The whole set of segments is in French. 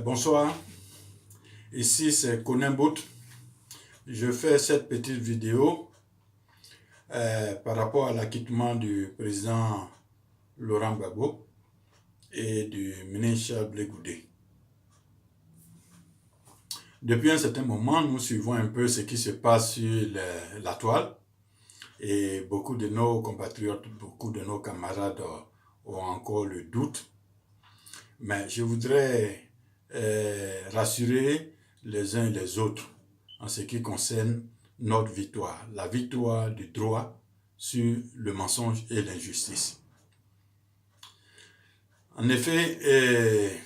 Bonsoir, ici c'est Konin Bout. Je fais cette petite vidéo par rapport à l'acquittement du président Laurent Gbagbo et du ministre Chablé Goudé. Depuis un certain moment, nous suivons un peu ce qui se passe sur la toile et beaucoup de nos compatriotes, beaucoup de nos camarades ont encore le doute. Mais je voudrais rassurer les uns et les autres en ce qui concerne notre victoire, la victoire du droit sur le mensonge et l'injustice. En effet,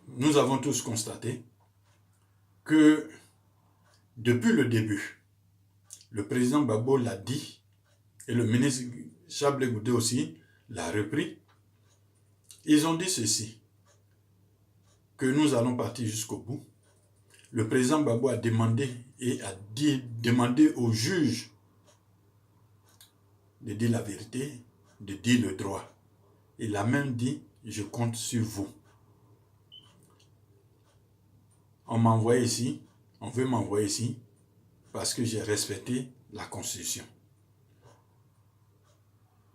nous avons tous constaté que depuis le début, le président Gbagbo l'a dit et le ministre Chablé Goudé aussi l'a repris. Ils ont dit ceci, que nous allons partir jusqu'au bout. Le président Gbagbo a demandé au juge de dire la vérité, de dire le droit. Il a même dit, je compte sur vous. On m'a envoyé ici, on veut m'envoyer ici, parce que j'ai respecté la Constitution.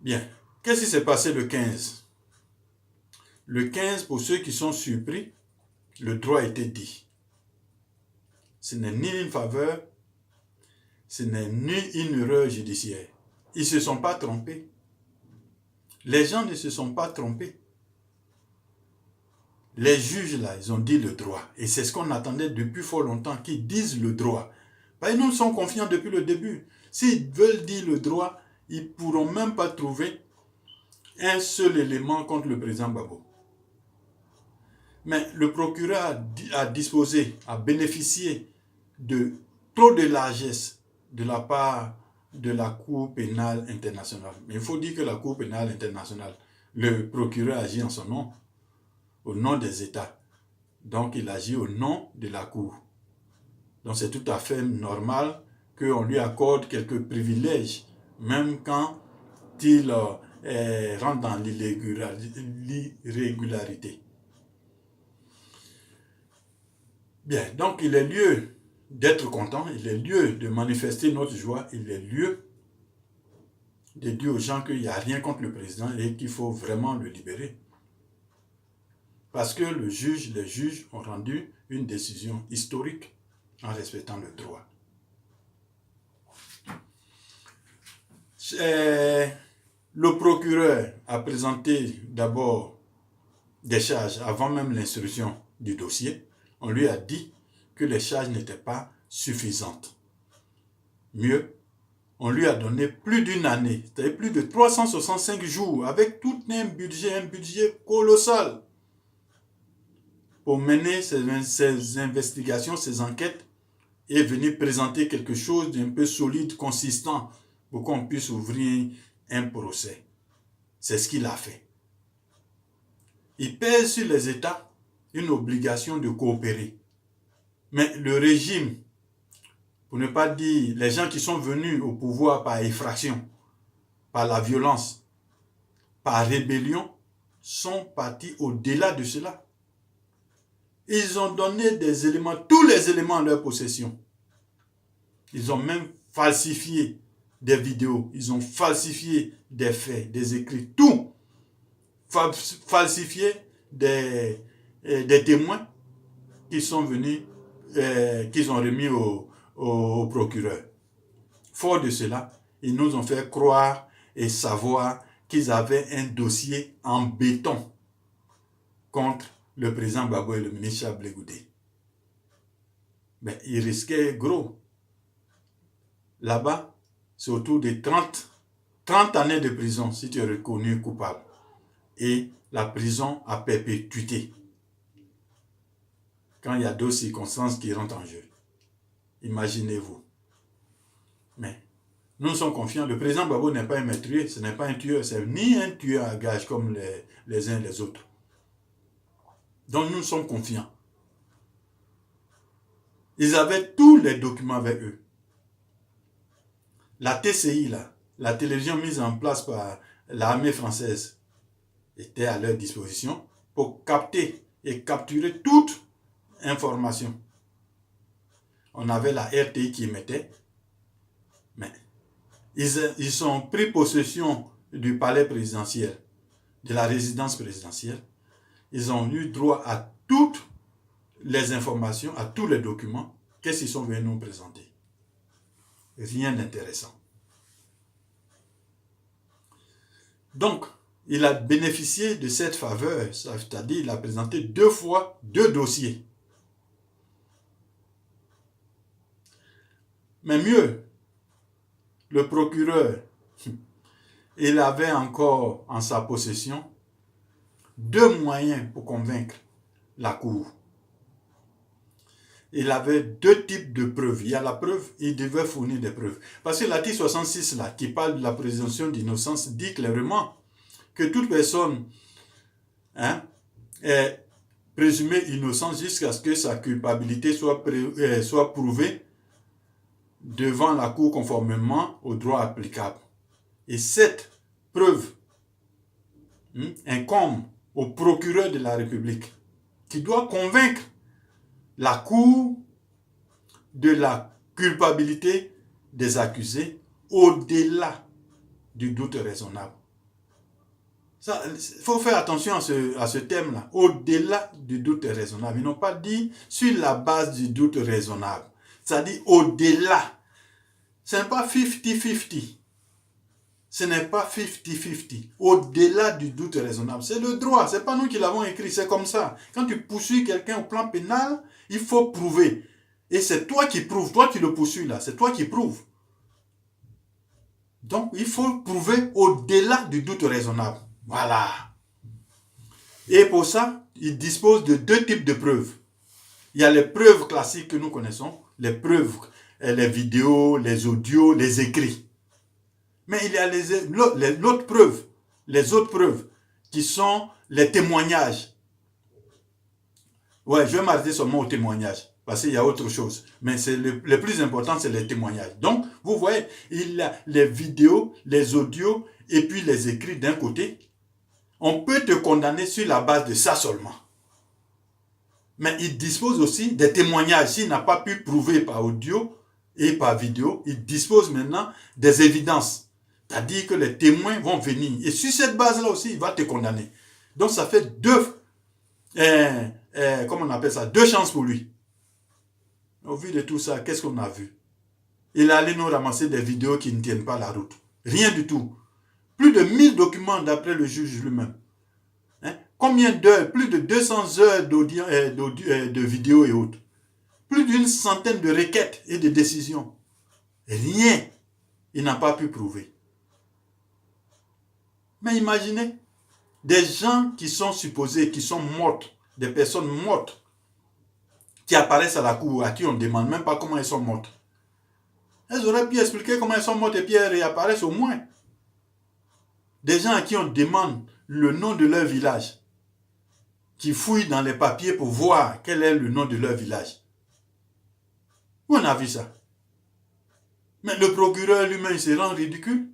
Bien, qu'est-ce qui s'est passé le 15? Le 15, pour ceux qui sont surpris, le droit a été dit. Ce n'est ni une faveur, ce n'est ni une erreur judiciaire. Ils ne se sont pas trompés. Les gens ne se sont pas trompés. Les juges là, ils ont dit le droit. Et c'est ce qu'on attendait depuis fort longtemps, qu'ils disent le droit. Parce que nous sommes confiants depuis le début. S'ils veulent dire le droit, ils ne pourront même pas trouver un seul élément contre le président Gbagbo. Mais le procureur a disposé, a bénéficié de trop de largesse de la part de la Cour pénale internationale. Mais il faut dire que la Cour pénale internationale, le procureur agit en son nom, au nom des États. Donc il agit au nom de la Cour. Donc c'est tout à fait normal qu'on lui accorde quelques privilèges, même quand il rentre dans l'irrégularité. Bien, donc il est lieu d'être content, il est lieu de manifester notre joie, il est lieu de dire aux gens qu'il n'y a rien contre le président et qu'il faut vraiment le libérer. Parce que les juges ont rendu une décision historique en respectant le droit. Le procureur a présenté d'abord des charges avant même l'instruction du dossier. On lui a dit que les charges n'étaient pas suffisantes. Mieux, on lui a donné plus d'une année, c'est-à-dire plus de 365 jours, avec tout un budget colossal, pour mener ces investigations, ces enquêtes, et venir présenter quelque chose d'un peu solide, consistant, pour qu'on puisse ouvrir un procès. C'est ce qu'il a fait. Il pèse sur les États une obligation de coopérer. Mais le régime, pour ne pas dire les gens qui sont venus au pouvoir par effraction, par la violence, par rébellion, sont partis au-delà de cela. Ils ont donné des éléments, tous les éléments à leur possession. Ils ont même falsifié des vidéos, ils ont falsifié des faits, des écrits, tout. Falsifié des témoins qui sont venus, qu'ils ont remis au procureur. Fort de cela, ils nous ont fait croire et savoir qu'ils avaient un dossier en béton contre le président Gbagbo et le ministre Chablé Goudé. Mais ils risquaient gros. Là-bas, c'est autour de 30 années de prison si tu es reconnu coupable. Et la prison à perpétuité. Quand il y a d'autres circonstances qui rentrent en jeu. Imaginez-vous. Mais nous sommes confiants. Le président Gbagbo n'est pas un meurtrier, ce n'est pas un tueur, c'est ni un tueur à gages comme les uns et les autres. Donc nous sommes confiants. Ils avaient tous les documents avec eux. La TCI, là, la télévision mise en place par l'armée française, était à leur disposition pour capter et capturer toute information. On avait la RTI qui émettait, mais ils ont pris possession du palais présidentiel, de la résidence présidentielle. Ils ont eu droit à toutes les informations, à tous les documents. Qu'est-ce qu'ils sont venus nous présenter? Rien d'intéressant. Donc, il a bénéficié de cette faveur, c'est-à-dire il a présenté 2 fois 2 dossiers. Mais mieux, le procureur, il avait encore en sa possession 2 moyens pour convaincre la Cour. Il avait 2 types de preuves. Il y a la preuve, il devait fournir des preuves. Parce que l'article 66, là, qui parle de la présomption d'innocence, dit clairement que toute personne est présumée innocente jusqu'à ce que sa culpabilité soit prouvée devant la Cour conformément au droit applicable. Et cette preuve incombe au procureur de la République qui doit convaincre la Cour de la culpabilité des accusés au-delà du doute raisonnable. Il faut faire attention à ce thème-là, au-delà du doute raisonnable. Ils n'ont pas dit sur la base du doute raisonnable. Ça dit au-delà. Ce n'est pas 50-50. Ce n'est pas 50-50. Au-delà du doute raisonnable. C'est le droit. Ce n'est pas nous qui l'avons écrit. C'est comme ça. Quand tu poursuis quelqu'un au plan pénal, il faut prouver. Et c'est toi qui prouves. Toi qui le poursuis là. C'est toi qui prouves. Donc, il faut prouver au-delà du doute raisonnable. Voilà. Et pour ça, il dispose de 2 types de preuves. Il y a les preuves classiques que nous connaissons. Les preuves, les vidéos, les audios, les écrits. Mais il y a les autres preuves qui sont les témoignages. Ouais, je vais m'arrêter seulement aux témoignages parce qu'il y a autre chose. Mais le plus important, c'est les témoignages. Donc, vous voyez, il y a les vidéos, les audios et puis les écrits d'un côté. On peut te condamner sur la base de ça seulement. Mais il dispose aussi des témoignages. S'il n'a pas pu prouver par audio et par vidéo, il dispose maintenant des évidences. C'est-à-dire que les témoins vont venir. Et sur cette base-là aussi, il va te condamner. Donc ça fait 2 chances pour lui. Au vu de tout ça, qu'est-ce qu'on a vu? Il est allé nous ramasser des vidéos qui ne tiennent pas la route. Rien du tout. Plus de 1000 documents d'après le juge lui-même. Combien d'heures? Plus de 200 heures de vidéos et autres. Plus d'une centaine de requêtes et de décisions. Rien. Il n'a pas pu prouver. Mais imaginez, des gens qui sont supposés, qui sont mortes, des personnes mortes, qui apparaissent à la cour, à qui on ne demande même pas comment elles sont mortes. Elles auraient pu expliquer comment elles sont mortes et puis elles réapparaissent au moins. Des gens à qui on demande le nom de leur village, qui fouillent dans les papiers pour voir quel est le nom de leur village. Où on a vu ça? Mais le procureur lui-même se rend ridicule.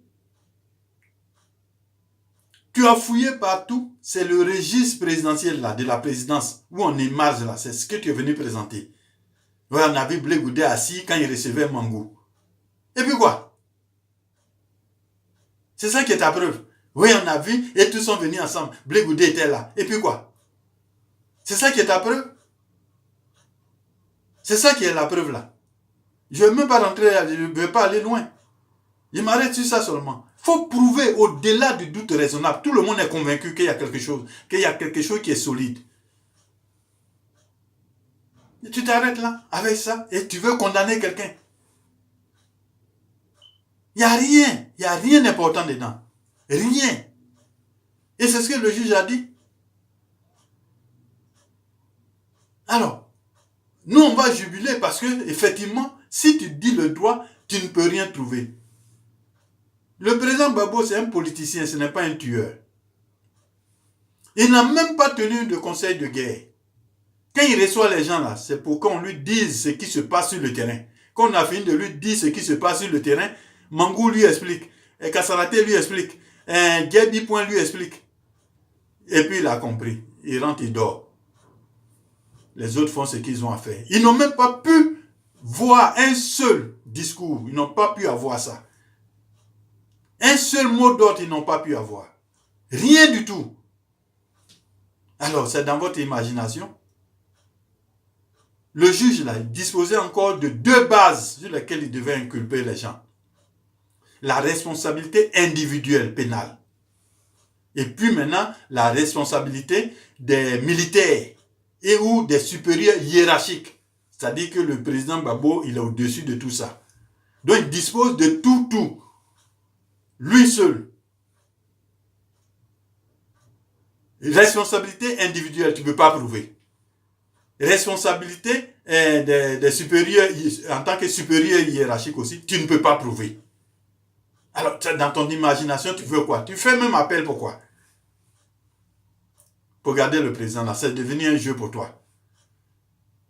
Tu as fouillé partout, c'est le registre présidentiel là, de la présidence, où on émarge là, c'est ce que tu es venu présenter. Ouais, on a vu Blé Goudé assis quand il recevait Mangou. Et puis quoi? C'est ça qui est ta preuve. Oui, on a vu, et tous sont venus ensemble. Blé Goudé était là. Et puis quoi? C'est ça qui est ta preuve? C'est ça qui est la preuve là. Je ne veux même pas rentrer, je ne veux pas aller loin. Je m'arrête sur ça seulement. Il faut prouver au-delà du doute raisonnable. Tout le monde est convaincu qu'il y a quelque chose qui est solide. Et tu t'arrêtes là, avec ça, et tu veux condamner quelqu'un. Il n'y a rien d'important dedans. Rien. Et c'est ce que le juge a dit. Alors, nous on va jubiler parce que, effectivement, si tu dis le droit, tu ne peux rien trouver. Le président Gbagbo, c'est un politicien, ce n'est pas un tueur. Il n'a même pas tenu de conseil de guerre. Quand il reçoit les gens là, c'est pour qu'on lui dise ce qui se passe sur le terrain. Quand on a fini de lui dire ce qui se passe sur le terrain, Mangou lui explique, Kasaraté lui explique, Djebi Point lui explique. Et puis il a compris. Il rentre, il dort. les autres font ce qu'ils ont à faire. Ils n'ont même pas pu voir un seul discours. Ils n'ont pas pu avoir ça. Un seul mot d'ordre, ils n'ont pas pu avoir. Rien du tout. Alors, c'est dans votre imagination. Le juge, là, il disposait encore de 2 bases sur lesquelles il devait inculper les gens. La responsabilité individuelle pénale. Et puis maintenant, la responsabilité des militaires et ou des supérieurs hiérarchiques. C'est-à-dire que le président Gbagbo, il est au-dessus de tout ça. Donc, il dispose de tout. Lui seul. Responsabilité individuelle, tu ne peux pas prouver. Responsabilité des supérieurs, en tant que supérieur hiérarchique aussi, tu ne peux pas prouver. Alors, dans ton imagination, tu veux quoi? Tu fais même appel pour quoi? Pour garder le président là, c'est devenu un jeu pour toi.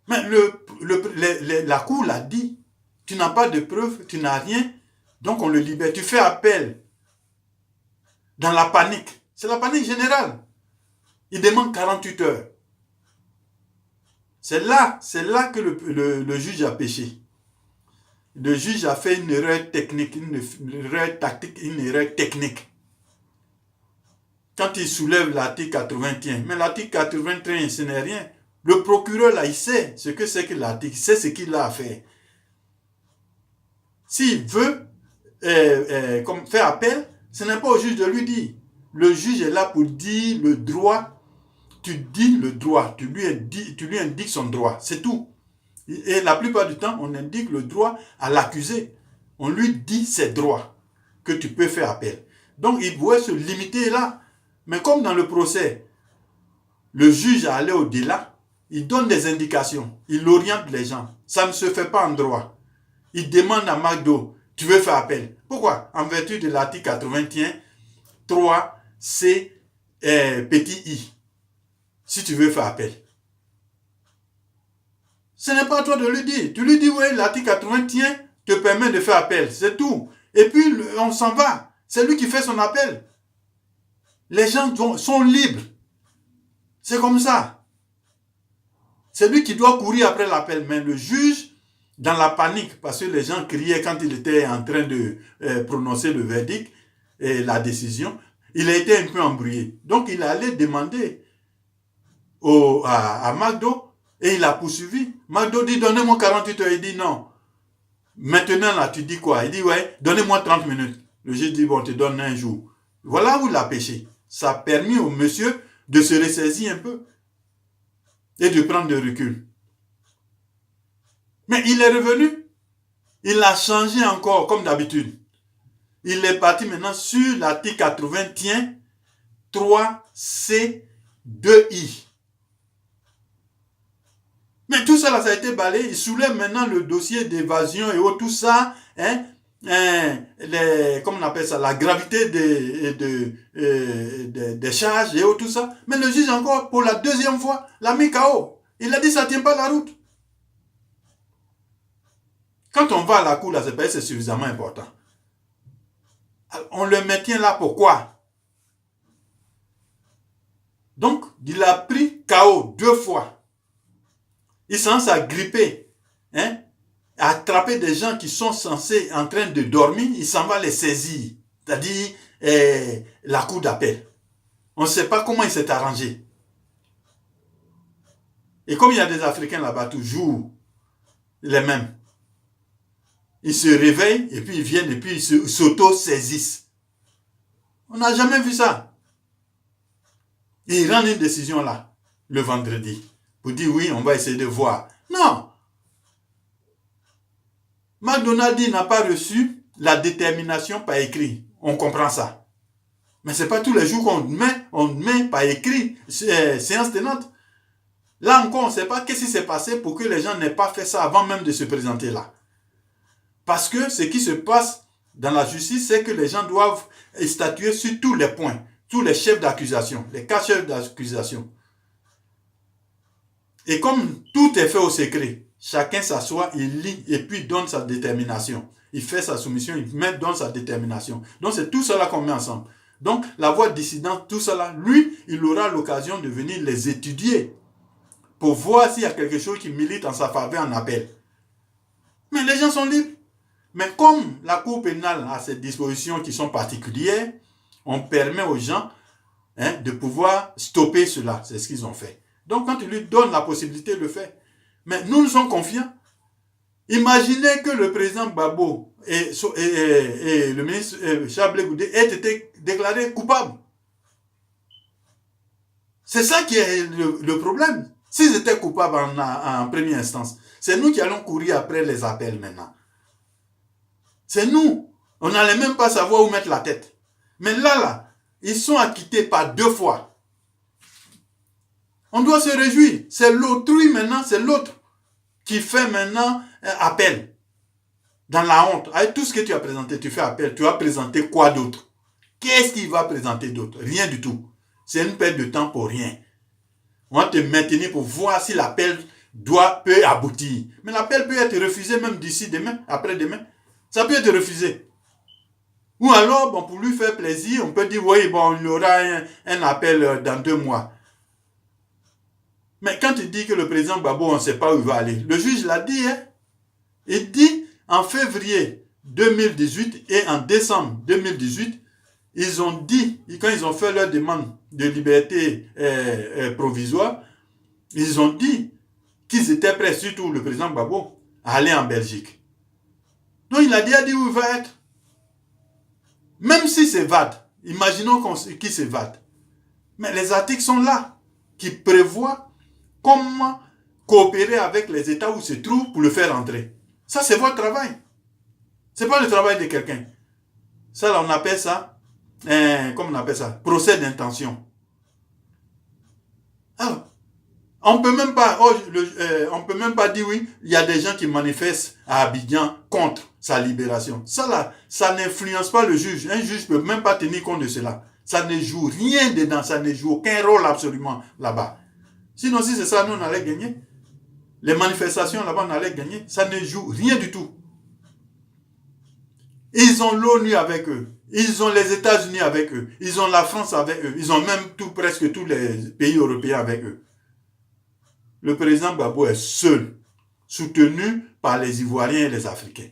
Mais la cour l'a dit, tu n'as pas de preuves, tu n'as rien, donc on le libère. Tu fais appel dans la panique. C'est la panique générale. Il demande 48 heures. C'est là que le juge a péché. Le juge a fait une erreur technique, une erreur tactique, une erreur technique. Quand il soulève l'article 81, mais l'article 81, ce n'est rien. Le procureur, là, il sait ce que c'est que l'article, il sait ce qu'il a à faire. S'il veut faire appel, ce n'est pas au juge de lui dire. Le juge est là pour dire le droit. Tu dis le droit, tu lui indiques son droit, c'est tout. Et la plupart du temps, on indique le droit à l'accusé. On lui dit ses droits, que tu peux faire appel. Donc, il pouvait se limiter là. Mais comme dans le procès, le juge a allé au-delà, il donne des indications, il oriente les gens. Ça ne se fait pas en droit. Il demande à McDo, tu veux faire appel. Pourquoi? En vertu de l'article 81, 3C, petit i. Si tu veux faire appel. Ce n'est pas à toi de lui dire. Tu lui dis, oui, l'article 81 te permet de faire appel. C'est tout. Et puis, on s'en va. C'est lui qui fait son appel. Les gens sont libres. C'est comme ça. C'est lui qui doit courir après l'appel. Mais le juge, dans la panique, parce que les gens criaient quand il était en train de prononcer le verdict et la décision, il a été un peu embrouillé. Donc, il allait demander à McDo et il a poursuivi. McDo dit, donnez-moi 48 heures. Il dit non. Maintenant, là, tu dis quoi? Il dit, ouais, donnez-moi 30 minutes. Le juge dit, bon, te donne un jour. Voilà où il a péché. Ça a permis au monsieur de se ressaisir un peu et de prendre du recul. Mais il est revenu. Il a changé encore, comme d'habitude. Il est parti maintenant sur l'article 81, 3C, 2I. Mais tout ça, là, ça a été balayé. Il soulève maintenant le dossier d'évasion et tout ça. Comment on appelle ça? La gravité des charges et tout ça. Mais le juge, encore, pour la deuxième fois, l'a mis KO. Il a dit, ça ne tient pas la route. Quand on va à la cour, là, c'est suffisamment important. Alors, on le maintient là, pourquoi? Donc, il a pris KO 2 fois. Il s'en à gripper, à attraper des gens qui sont censés en train de dormir, il s'en va les saisir. C'est-à-dire la cour d'appel. On ne sait pas comment il s'est arrangé. Et comme il y a des Africains là-bas, toujours les mêmes. Ils se réveillent et puis ils viennent et puis ils s'auto-saisissent. On n'a jamais vu ça. Et ils rendent une décision là, le vendredi. Pour dire oui, on va essayer de voir. Non. McDonald's n'a pas reçu la détermination par écrit. On comprend ça. Mais ce n'est pas tous les jours qu'on met par écrit séance tenante. Là encore, on ne sait pas qu'est-ce qui s'est passé pour que les gens n'aient pas fait ça avant même de se présenter là. Parce que ce qui se passe dans la justice, c'est que les gens doivent statuer sur tous les points, tous les chefs d'accusation, les 4 chefs d'accusation. Et comme tout est fait au secret, chacun s'assoit, il lit et puis donne sa détermination. Il fait sa soumission, il donne sa détermination. Donc c'est tout cela qu'on met ensemble. Donc la voix dissidente, tout cela, lui, il aura l'occasion de venir les étudier pour voir s'il y a quelque chose qui milite en sa faveur en appel. Mais les gens sont libres. Mais comme la Cour pénale a ces dispositions qui sont particulières, on permet aux gens de pouvoir stopper cela. C'est ce qu'ils ont fait. Donc quand tu lui donnes la possibilité de le faire. Mais nous sommes confiants. Imaginez que le président Gbagbo et le ministre Charles Blé Goudé aient été déclarés coupables. C'est ça qui est le problème. S'ils étaient coupables en première instance, c'est nous qui allons courir après les appels maintenant. C'est nous. On n'allait même pas savoir où mettre la tête. Mais là, ils sont acquittés par 2 fois. On doit se réjouir. C'est l'autrui maintenant, c'est l'autre qui fait maintenant appel. Dans la honte. Avec tout ce que tu as présenté, tu fais appel. Tu as présenté quoi d'autre? Qu'est-ce qu'il va présenter d'autre? Rien du tout. C'est une perte de temps pour rien. On va te maintenir pour voir si l'appel peut aboutir. Mais l'appel peut être refusé même d'ici demain, après-demain. Ça peut être refusé. Ou alors, bon, pour lui faire plaisir, on peut dire, oui, bon, il y aura un appel dans 2 mois. Mais quand il dit que le président Gbagbo, on ne sait pas où il va aller, le juge l'a dit, il dit, en février 2018 et en décembre 2018, ils ont dit, quand ils ont fait leur demande de liberté provisoire, ils ont dit qu'ils étaient prêts, surtout le président Gbagbo, à aller en Belgique. Donc il a déjà dit où il va être. Même si c'est VAD, imaginons qu'il s'évade. Mais les articles sont là, qui prévoient comment coopérer avec les États où il se trouve pour le faire entrer. Ça, c'est votre travail. Ce n'est pas le travail de quelqu'un. Ça, là, on appelle ça, comment on appelle ça? Procès d'intention. Alors, on peut même pas dire oui, il y a des gens qui manifestent à Abidjan contre sa libération. Ça là, ça n'influence pas le juge. Un juge ne peut même pas tenir compte de cela. Ça ne joue rien dedans, ça ne joue aucun rôle absolument là-bas. Sinon, si c'est ça, nous on allait gagner. Les manifestations là-bas, on allait gagner. Ça ne joue rien du tout. Ils ont l'ONU avec eux. Ils ont les États-Unis avec eux. Ils ont la France avec eux. Ils ont même presque tous les pays européens avec eux. Le président Gbagbo est seul, soutenu par les Ivoiriens et les Africains.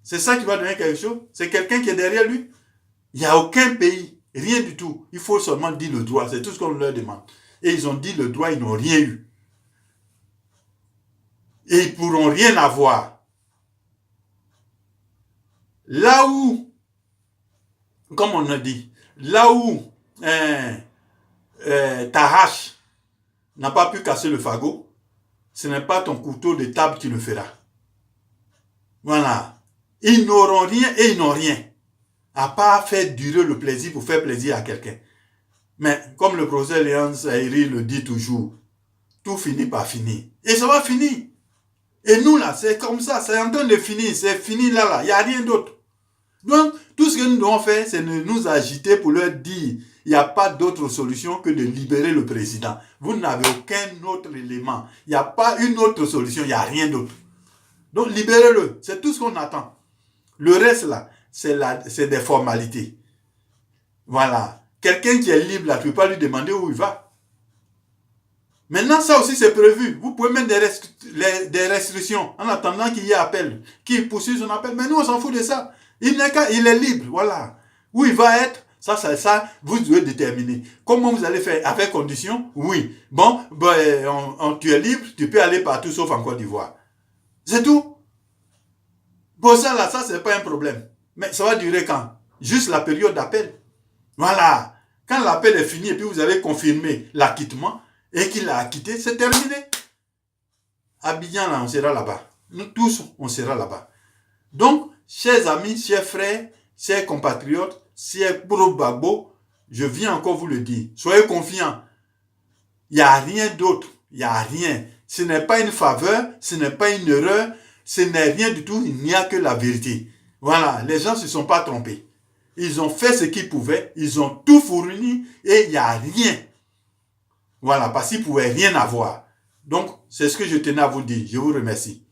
C'est ça qui va donner quelque chose. C'est quelqu'un qui est derrière lui. Il n'y a aucun pays, rien du tout. Il faut seulement dire le droit. C'est tout ce qu'on leur demande. Et ils ont dit le droit, ils n'ont rien eu. Et ils ne pourront rien avoir. Là où, comme on a dit, là où ta hache n'a pas pu casser le fagot, ce n'est pas ton couteau de table qui le fera. Voilà. Ils n'auront rien et ils n'ont rien. À part faire durer le plaisir pour faire plaisir à quelqu'un. Mais comme le professeur Léon Zahiri le dit toujours, tout finit par finir. Et ça va finir. Et nous là, c'est comme ça, c'est en train de finir, c'est fini là, il n'y a rien d'autre. Donc, tout ce que nous devons faire, c'est de nous agiter pour leur dire, il n'y a pas d'autre solution que de libérer le président. Vous n'avez aucun autre élément. Il n'y a pas une autre solution, il n'y a rien d'autre. Donc, libérez-le, c'est tout ce qu'on attend. Le reste là, c'est des formalités. Voilà. Quelqu'un qui est libre là, tu ne peux pas lui demander où il va. Maintenant, ça aussi c'est prévu. Vous pouvez mettre des restrictions en attendant qu'il y ait appel, qu'il poursuive son appel. Mais nous, on s'en fout de ça. Il est libre, voilà. Où il va être, ça, vous devez déterminer. Comment vous allez faire? Avec condition? Oui. Bon, tu es libre, tu peux aller partout sauf en Côte d'Ivoire. C'est tout. Pour ça, là, ça, c'est pas un problème. Mais ça va durer quand? Juste la période d'appel. Voilà. Quand l'appel est fini et puis vous avez confirmé l'acquittement et qu'il a acquitté, c'est terminé. Abidjan, là, on sera là-bas. Nous tous, on sera là-bas. Donc, chers amis, chers frères, chers compatriotes, chers pro-Gbagbo, je viens encore vous le dire. Soyez confiants. Il n'y a rien d'autre. Il n'y a rien. Ce n'est pas une faveur, ce n'est pas une erreur, ce n'est rien du tout. Il n'y a que la vérité. Voilà, les gens ne se sont pas trompés. Ils ont fait ce qu'ils pouvaient, ils ont tout fourni et il n'y a rien. Voilà, parce qu'ils ne pouvaient rien avoir. Donc, c'est ce que je tenais à vous dire. Je vous remercie.